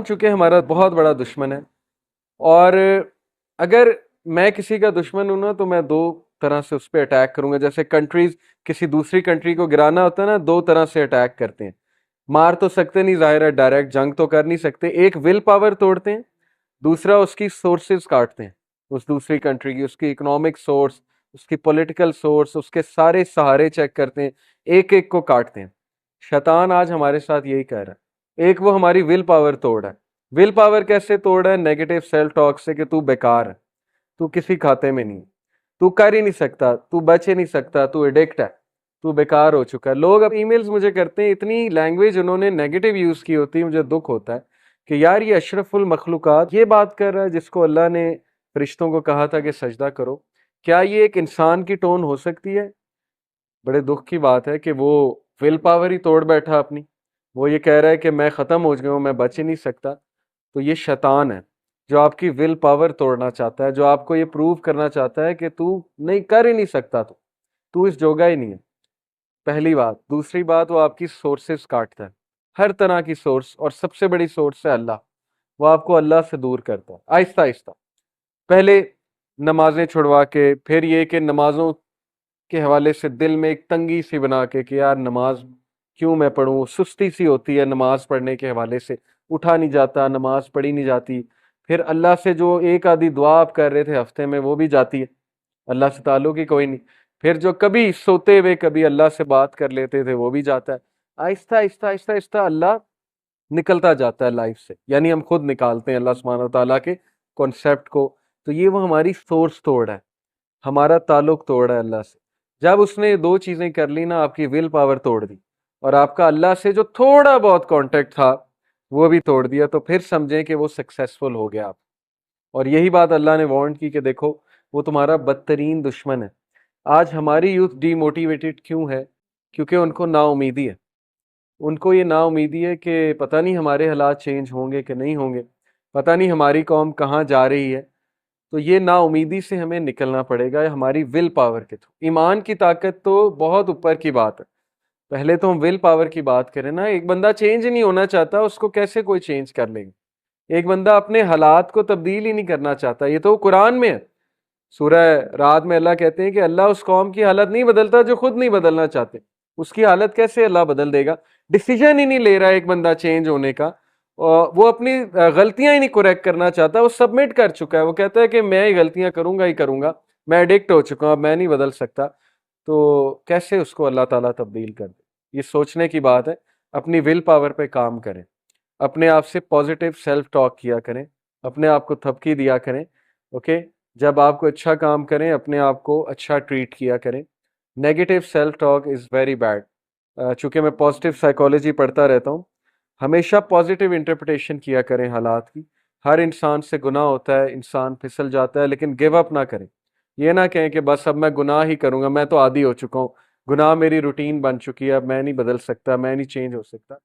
चुके हमारा बहुत बड़ा दुश्मन है। और अगर मैं किसी का दुश्मन हूं ना तो मैं दो तरह से उस पर अटैक करूंगा। जैसे कंट्रीज किसी दूसरी कंट्री को गिराना होता है ना, दो तरह से अटैक करते हैं। मार तो सकते नहीं, जाहिर है डायरेक्ट जंग तो कर नहीं सकते, एक विल पावर तोड़ते हैं, दूसरा उसकी सोर्सेज काटते हैं उस दूसरी कंट्री की, उसकी इकोनॉमिक सोर्स, उसकी पॉलिटिकल सोर्स, उसके सारे सहारे चेक करते हैं, एक एक को काटते हैं। शैतान आज हमारे साथ यही कर रहा है। एक वो हमारी विल पावर तोड़ रहा है। विल पावर कैसे तोड़ रहा है? नेगेटिव सेल्फ टॉक से कि तू बेकार है, तू किसी खाते में नहीं, तू कर ही नहीं सकता, तू बच ही नहीं सकता, तू एडिक्ट है, तू बेकार हो चुका है। लोग अब ईमेल्स मुझे करते हैं, इतनी लैंग्वेज उन्होंने नेगेटिव यूज की होती है, मुझे दुख होता है कि यार ये अशरफुल मखलूकात ये बात कर रहा है जिसको अल्लाह ने फरिश्तों को कहा था कि सजदा करो। क्या ये एक इंसान की टोन हो सकती है? बड़े दुख की बात है कि वो विल पावर ही तोड़ बैठा अपनी। वो ये कह रहा है कि मैं ख़त्म हो गया हूँ, मैं बच ही नहीं सकता। तो ये शैतान है जो आपकी विल पावर तोड़ना चाहता है, जो आपको ये प्रूव करना चाहता है कि तू नहीं कर ही नहीं सकता, तू इस जोगा ही नहीं है। पहली बात। दूसरी बात, वो आपकी सोर्सेस काटता है, हर तरह की सोर्स, और सबसे बड़ी सोर्स है अल्लाह। वो आपको अल्लाह से दूर करता है आहिस्ता आहिस्ता। पहले नमाजें छुड़वा के, फिर ये कि नमाजों के हवाले से दिल में एक तंगी सी बना के कि यार नमाज क्यों मैं पढ़ूं, सुस्ती सी होती है नमाज पढ़ने के हवाले से, उठा नहीं जाता, नमाज पढ़ी नहीं जाती। फिर अल्लाह से जो एक आधी दुआ आप कर रहे थे हफ्ते में वो भी जाती है, अल्लाह से ताल्लुक ही कोई नहीं। फिर जो कभी सोते हुए कभी अल्लाह से बात कर लेते थे वो भी जाता है। आहिस्ता आहिस्ता आहिस्ता आहिस्ता अल्लाह निकलता जाता है लाइफ से, यानी हम खुद निकालते हैं अल्लाह सुब्हानहू तआला के कॉन्सेप्ट को। तो ये वो हमारी सोर्स तोड़ है, हमारा ताल्लुक तोड़ है अल्लाह से। जब उसने ये दो चीजें कर ली ना, आपकी विल पावर तोड़ दी और आपका अल्लाह से जो थोड़ा बहुत कांटेक्ट था वो भी तोड़ दिया, तो फिर समझें कि वो सक्सेसफुल हो गया आप। और यही बात अल्लाह ने वार्न की कि देखो वो तुम्हारा बदतरीन दुश्मन है। आज हमारी यूथ डीमोटिवेटेड क्यों है? क्योंकि उनको नाउमीदी है। उनको ये नाउमीदी है कि पता नहीं हमारे हालात चेंज होंगे कि नहीं होंगे, पता नहीं हमारी कौम कहाँ जा रही है। तो ये नाउमीदी से हमें निकलना पड़ेगा हमारी विल पावर के थ्रू। ईमान की ताकत तो बहुत ऊपर की बात है, पहले तो हम विल पावर की बात करें ना। एक बंदा चेंज नहीं होना चाहता, उसको कैसे कोई चेंज कर लेंगे? एक बंदा अपने हालात को तब्दील ही नहीं करना चाहता, ये तो कुरान में है। सूरह रात में अल्लाह कहते हैं कि अल्लाह उस कौम की हालत नहीं बदलता जो खुद नहीं बदलना चाहते। उसकी हालत कैसे अल्लाह बदल देगा? डिसीजन ही नहीं ले रहा है एक बंदा चेंज होने का, और वो अपनी गलतियां ही नहीं करेक्ट करना चाहता, वो सबमिट कर चुका है, वो कहता है कि मैं ही गलतियां करूंगा ही करूंगा, मैं एडिक्ट हो चुका हूं, अब मैं नहीं बदल सकता। तो कैसे उसको अल्लाह ताला तब्दील कर दे? ये सोचने की बात है। अपनी विल पावर पे काम करें, अपने आप से पॉजिटिव सेल्फ टॉक किया करें, अपने आप को थपकी दिया करें। ओके, जब आप कोई अच्छा काम करें अपने आप को अच्छा ट्रीट किया करें। Negative self talk is very bad. चूँकि मैं पॉजिटिव साइकोलॉजी पढ़ता रहता हूँ, हमेशा पॉजिटिव इंटरप्रिटेशन किया करें हालात की। हर इंसान से गुनाह होता है, इंसान फिसल जाता है, लेकिन गिव अप ना करें। ये ना कहें कि बस अब मैं गुनाह ही करूँगा, मैं तो आदी हो चुका हूँ, गुनाह मेरी रूटीन बन चुकी है, अब मैं नहीं बदल सकता, मैं नहीं चेंज हो सकता।